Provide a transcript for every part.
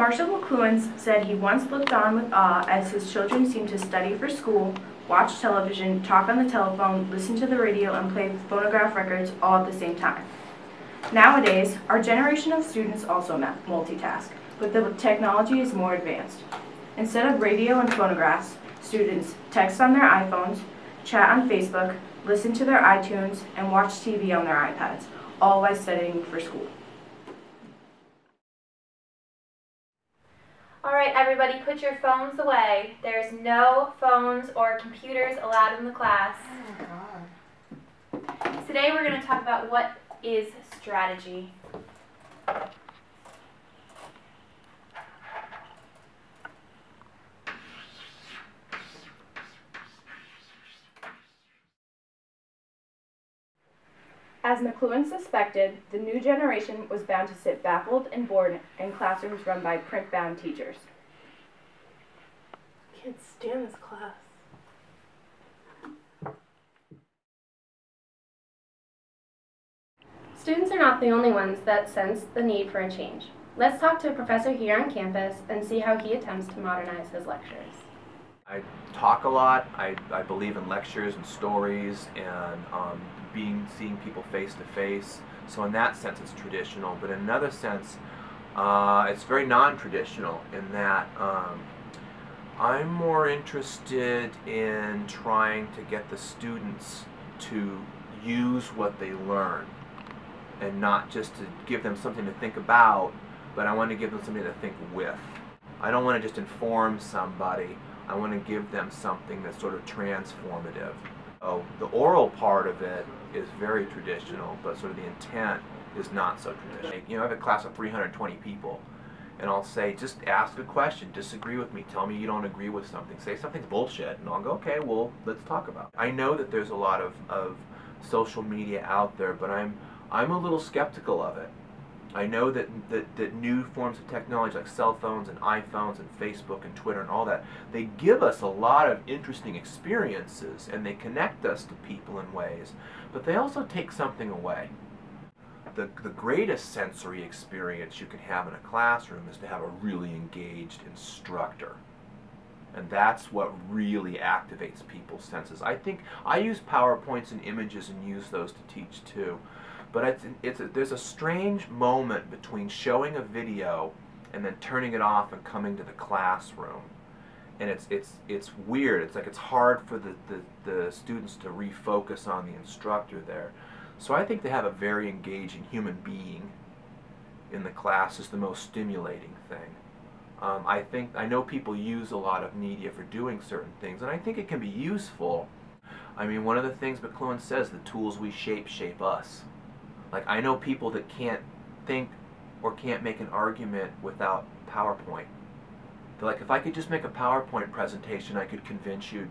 Marshall McLuhan said he once looked on with awe as his children seemed to study for school, watch television, talk on the telephone, listen to the radio, and play phonograph records all at the same time. Nowadays, our generation of students also multitask, but the technology is more advanced. Instead of radio and phonographs, students text on their iPhones, chat on Facebook, listen to their iTunes, and watch TV on their iPads, all while studying for school. All right, everybody, put your phones away. There's no phones or computers allowed in the class. Oh, God. Today we're going to talk about what is strategy. As McLuhan suspected, the new generation was bound to sit baffled and bored in classrooms run by print-bound teachers. I can't stand this class. Students are not the only ones that sense the need for a change. Let's talk to a professor here on campus and see how he attempts to modernize his lectures. I talk a lot. I believe in lectures and stories and seeing people face to face. So in that sense it's traditional, but in another sense it's very non-traditional in that I'm more interested in trying to get the students to use what they learn and not just to give them something to think about, but I want to give them something to think with. I don't want to just inform somebody. I want to give them something that's sort of transformative. Oh, the oral part of it is very traditional, but sort of the intent is not so traditional. You know, I have a class of 320 people, and I'll say, just ask a question, disagree with me, tell me you don't agree with something, say something's bullshit, and I'll go, okay, well, let's talk about it. I know that there's a lot of social media out there, but I'm a little skeptical of it. I know that new forms of technology like cell phones and iPhones and Facebook and Twitter and all that, they give us a lot of interesting experiences and they connect us to people in ways, but they also take something away. The greatest sensory experience you can have in a classroom is to have a really engaged instructor. And that's what really activates people's senses. I think I use PowerPoints and images and use those to teach too. But there's a strange moment between showing a video and then turning it off and coming to the classroom. And it's weird. It's like it's hard for the students to refocus on the instructor there. So I think to have a very engaging human being in the class is the most stimulating thing. I know people use a lot of media for doing certain things, and I think it can be useful. I mean, one of the things McLuhan says, the tools we shape us. Like, I know people that can't think or can't make an argument without PowerPoint. They're like, if I could just make a PowerPoint presentation, I could convince you,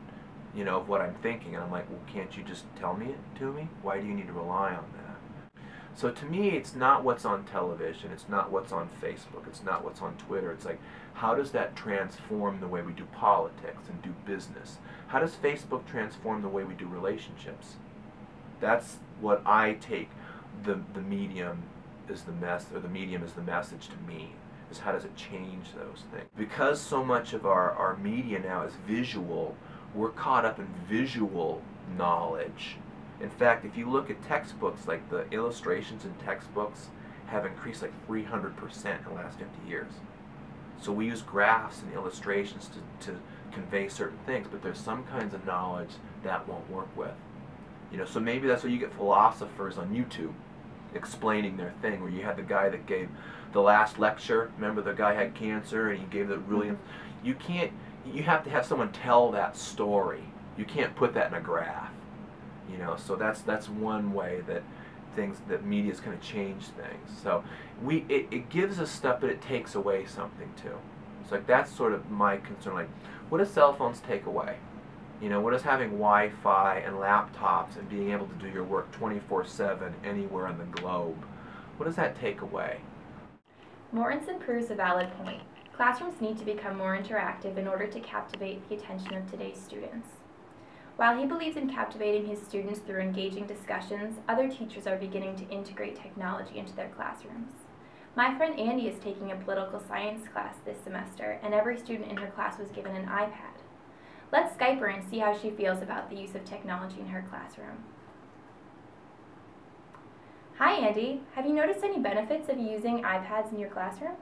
you know, of what I'm thinking. And I'm like, well, can't you just tell me it to me? Why do you need to rely on that? So to me, it's not what's on television. It's not what's on Facebook. It's not what's on Twitter. It's like, how does that transform the way we do politics and do business? How does Facebook transform the way we do relationships? That's what I take. The medium is the medium is the message to me, is how does it change those things? Because so much of our media now is visual, we're caught up in visual knowledge. In fact, if you look at textbooks, like the illustrations in textbooks have increased like 300% in the last 50 years. So we use graphs and illustrations to convey certain things, but there's some kinds of knowledge that won't work with. You know, so maybe that's why you get philosophers on YouTube explaining their thing, where you had the guy that gave the last lecture, remember the guy had cancer and he gave the really, you have to have someone tell that story. You can't put that in a graph. You know, so that's one way that media is going to change things. So it gives us stuff, but it takes away something too. It's like, that's sort of my concern, like, what do cell phones take away? You know, what does having Wi-Fi and laptops and being able to do your work 24/7 anywhere on the globe, what does that take away? Mortensen proves a valid point. Classrooms need to become more interactive in order to captivate the attention of today's students. While he believes in captivating his students through engaging discussions, other teachers are beginning to integrate technology into their classrooms. My friend Andy is taking a political science class this semester, and every student in her class was given an iPad. Let's Skype her and see how she feels about the use of technology in her classroom. Hi Andy, have you noticed any benefits of using iPads in your classroom?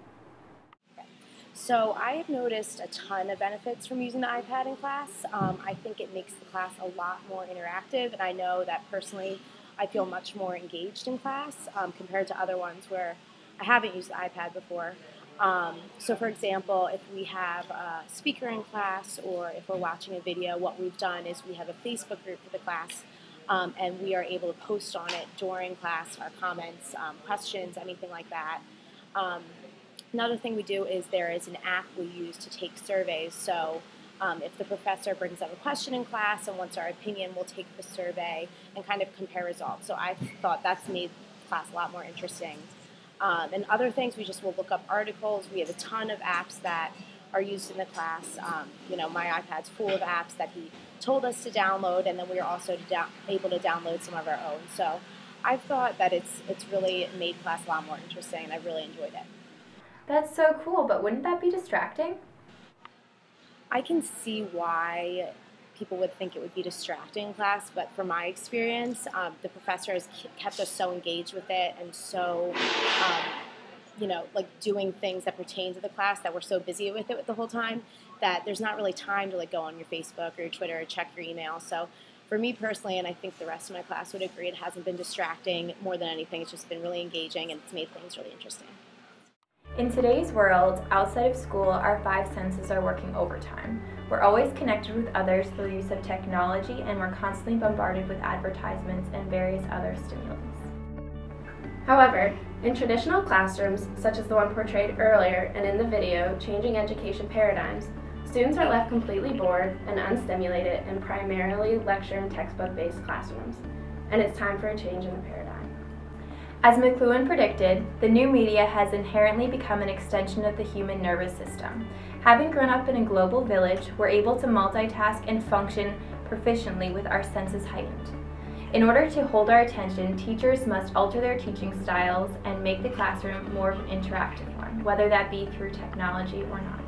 So I have noticed a ton of benefits from using the iPad in class. I think it makes the class a lot more interactive, and I know that personally I feel much more engaged in class compared to other ones where I haven't used the iPad before. So for example, if we have a speaker in class or if we're watching a video, what we've done is we have a Facebook group for the class, and we are able to post on it during class our comments, questions, anything like that. Another thing we do is there is an app we use to take surveys. So if the professor brings up a question in class and wants our opinion, we'll take the survey and kind of compare results. So I thought that's made class a lot more interesting. And other things, we just will look up articles. We have a ton of apps that are used in the class. My iPad's full of apps that he told us to download, and then we are also able to download some of our own. So I've thought that it's really made class a lot more interesting, and I've really enjoyed it. That's so cool, but wouldn't that be distracting? I can see why people would think it would be distracting in class, but from my experience, the professor has kept us so engaged with it and so, doing things that pertain to the class that we're so busy with it the whole time that there's not really time to go on your Facebook or your Twitter or check your email. So for me personally, and I think the rest of my class would agree, it hasn't been distracting. More than anything, it's just been really engaging and it's made things really interesting. In today's world, outside of school, our five senses are working overtime. We're always connected with others through the use of technology, and we're constantly bombarded with advertisements and various other stimulants. However, in traditional classrooms, such as the one portrayed earlier and in the video, Changing Education Paradigms, students are left completely bored and unstimulated in primarily lecture and textbook-based classrooms, and it's time for a change in the paradigm. As McLuhan predicted, the new media has inherently become an extension of the human nervous system. Having grown up in a global village, we're able to multitask and function proficiently with our senses heightened. In order to hold our attention, teachers must alter their teaching styles and make the classroom more of an interactive one, whether that be through technology or not.